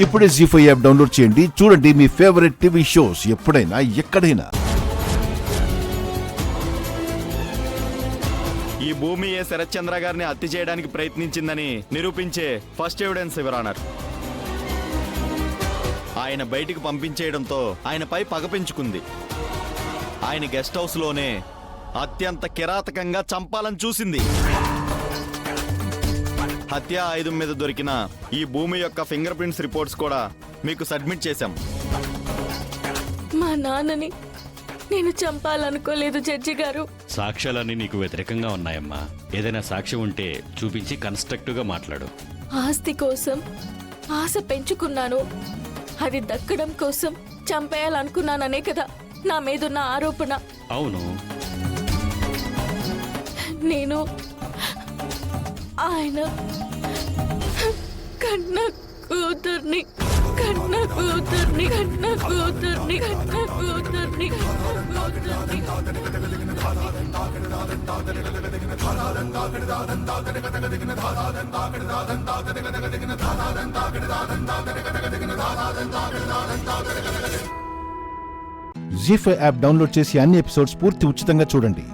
ఇప్పుడే జీ5 app download చేయండి. చూడండి మీ ఫేవరెట్ టీవీ షోస్ ఎప్పుడైనా ఎక్కడైనా. ఈ భూమి ఏ శరత్చంద్ర గారిని హత్య చేయడానికి ప్రయత్నించిందని నిరూపించే ఫస్ట్ ఎవిడెన్స్ యువర్ ఆనర్. ఆయన బయటికి పంపించేయడంతో ఆయనపై పగ పెంచుకుంది. ఆయన గెస్ట్ హౌస్ లోనే అత్యంత కిరాతకంగా చంపాలని చూసింది. హత్య ఆయుధం మీద దొరికిన ఈ భూమి యొక్క ఫింగర్ ప్రింట్స్ రిపోర్ట్స్ కూడా మీకు సబ్మిట్ చేశాం. మా నాన్నని నేను చంపాలనుకోలేదు జడ్జి గారు. సాక్ష్యాలన్నీ నీకు వ్యతిరేకంగా ఉన్నాయమ్మా. ఏదైనా సాక్ష్యం ఉంటే చూపించి కన్స్ట్రక్టివ్ గా మాట్లాడు. ఆస్తి కోసం ఆశ పెంచుకున్నాను, అది దక్కడం కోసం చంపేయాలనుకున్నాననే కదా నా మీదున్న ఆరోపణ. అవును, నేను ఆయన కన్న కూతుర్ని కన్న కూతుర్ని కన్న కూతుర్ని కన్న కూతుర్ని జీ5 యాప్ డౌన్లోడ్ చేసి అన్ని ఎపిసోడ్స్ పూర్తి ఉచితంగా చూడండి.